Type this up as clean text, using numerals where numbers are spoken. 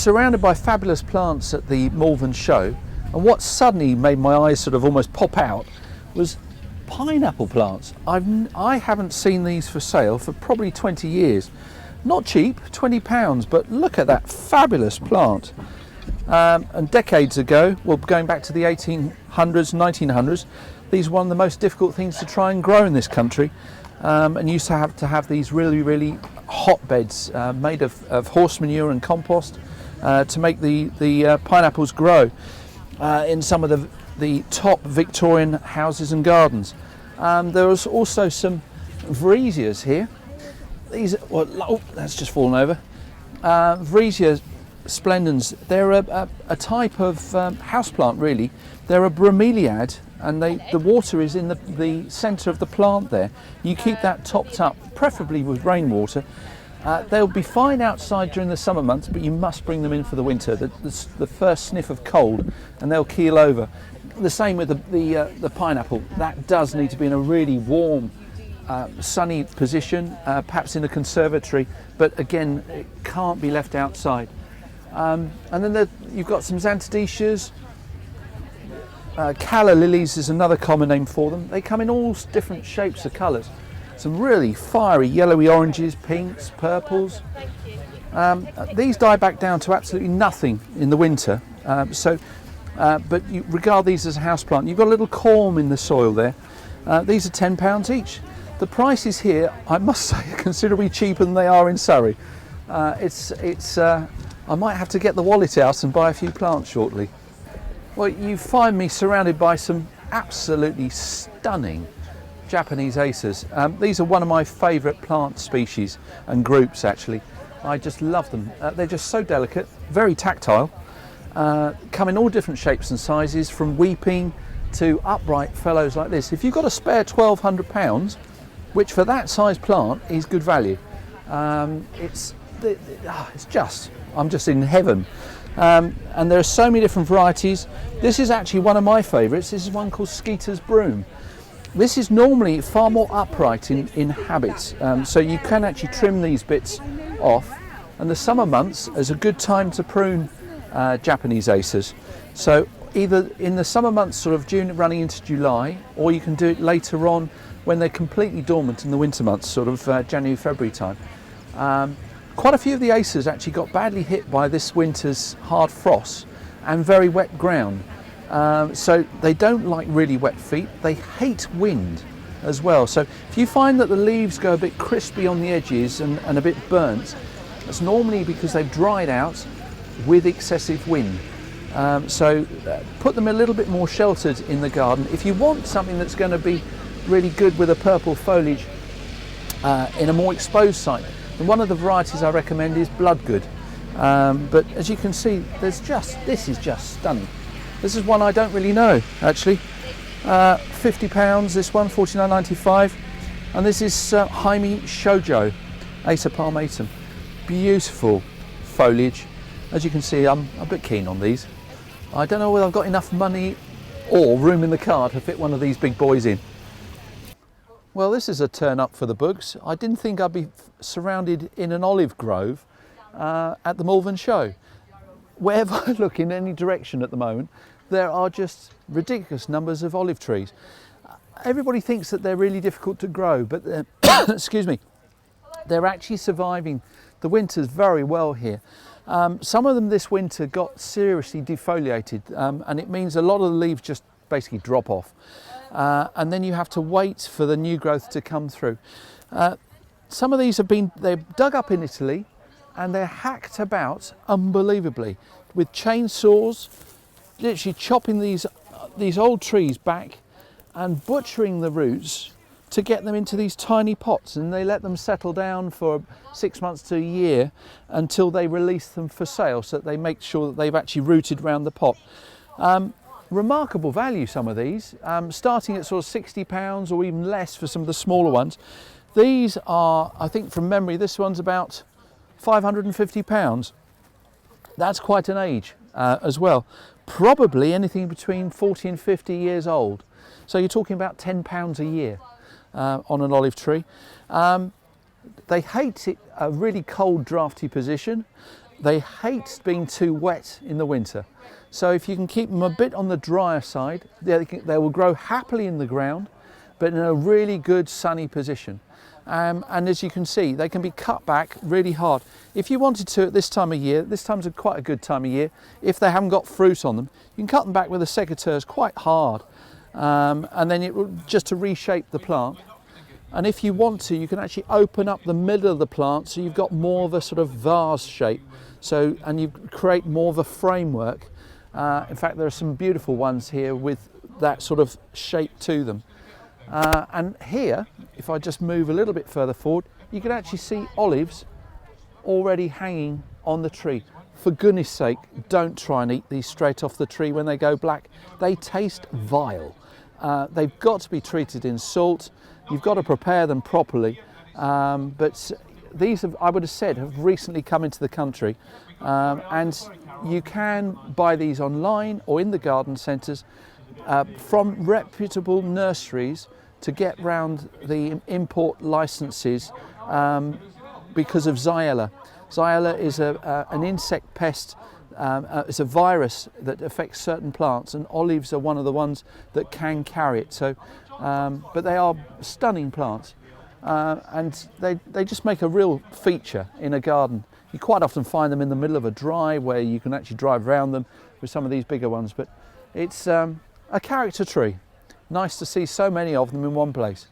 surrounded by fabulous plants at the Malvern Show, and what suddenly made my eyes sort of almost pop out was pineapple plants. I haven't seen these for sale for probably 20 years. Not cheap, £20, but look at that fabulous plant. And decades ago, well, going back to the 1800s, 1900s, these were one of the most difficult things to try and grow in this country, and used to have these really hotbeds made of horse manure and compost to make the pineapples grow in some of the top Victorian houses and gardens. There was also some Vresias here. These, well, oh, that's just fallen over. Vresia splendens. They're a type of houseplant, really. They're a bromeliad, and the water is in the centre of the plant there. You keep that topped up, preferably with rainwater. They'll be fine outside during the summer months, but you must bring them in for the winter. The first sniff of cold, and they'll keel over. The same with the pineapple. That does need to be in a really warm, sunny position, perhaps in a conservatory, but again, it can't be left outside. And then you've got some xanthidicias. Calla lilies is another common name for them. They come in all different shapes of colours. Some really fiery yellowy oranges, pinks, purples. These die back down to absolutely nothing in the winter. But you regard these as a houseplant. You've got a little corm in the soil there. These are £10 each. The prices here, I must say, are considerably cheaper than they are in Surrey. I might have to get the wallet out and buy a few plants shortly. Well, you find me surrounded by some absolutely stunning Japanese acers. These are one of my favourite plant species and groups, actually. I just love them. They're just so delicate, very tactile, come in all different shapes and sizes, from weeping to upright fellows like this. If you've got a spare £1,200, which for that size plant is good value, I'm just in heaven. And there are so many different varieties. This is actually one of my favourites. This is one called Skeeter's Broom. This is normally far more upright in habit, so you can actually trim these bits off. And the summer months is a good time to prune Japanese acers. So either in the summer months, sort of June running into July, or you can do it later on when they're completely dormant in the winter months, sort of January, February time. Quite a few of the acers actually got badly hit by this winter's hard frost and very wet ground. So they don't like really wet feet. They hate wind as well. So if you find that the leaves go a bit crispy on the edges and a bit burnt, that's normally because they've dried out with excessive wind. So put them a little bit more sheltered in the garden. If you want something that's going to be really good with a purple foliage in a more exposed site, and one of the varieties I recommend is Bloodgood. But as you can see, this is just stunning. This is one I don't really know, actually. £50, this one, $49.95. And this is Jaime Shoujo, Acer palmatum. Beautiful foliage. As you can see, I'm a bit keen on these. I don't know whether I've got enough money or room in the car to fit one of these big boys in. Well, this is a turn up for the books. I didn't think I'd be surrounded in an olive grove at the Malvern Show. Wherever I look in any direction at the moment, there are just ridiculous numbers of olive trees. Everybody thinks that they're really difficult to grow, but excuse me, they're actually surviving the winters very well here. Some of them this winter got seriously defoliated, and it means a lot of the leaves just basically drop off. And then you have to wait for the new growth to come through. Some of these they're dug up in Italy, and they're hacked about unbelievably with chainsaws, literally chopping these old trees back and butchering the roots to get them into these tiny pots, and they let them settle down for 6 months to a year until they release them for sale, so that they make sure that they've actually rooted around the pot. Remarkable value, some of these, starting at sort of £60 or even less for some of the smaller ones. These are, I think from memory, this one's about £550. That's quite an age as well. Probably anything between 40 and 50 years old. So you're talking about £10 a year on an olive tree. They hate it, a really cold, drafty position. They hate being too wet in the winter. So if you can keep them a bit on the drier side, they will grow happily in the ground, but in a really good sunny position. And as you can see, they can be cut back really hard. If you wanted to at this time of year, this time's quite a good time of year, if they haven't got fruit on them, you can cut them back with the secateurs quite hard. And then it will just to reshape the plant. And if you want to, you can actually open up the middle of the plant so you've got more of a sort of vase shape. So, and you create more of a framework. In fact, there are some beautiful ones here with that sort of shape to them. And here, if I just move a little bit further forward, you can actually see olives already hanging on the tree. For goodness sake, don't try and eat these straight off the tree when they go black. They taste vile. They've got to be treated in salt. You've got to prepare them properly. But these have, I would have said, have recently come into the country. And you can buy these online or in the garden centres from reputable nurseries to get round the import licences because of Xylella. Xylella is an insect pest. It's a virus that affects certain plants, and olives are one of the ones that can carry it. So, but they are stunning plants, and they just make a real feature in a garden. You quite often find them in the middle of a drive where you can actually drive around them with some of these bigger ones. But it's a character tree. Nice to see so many of them in one place.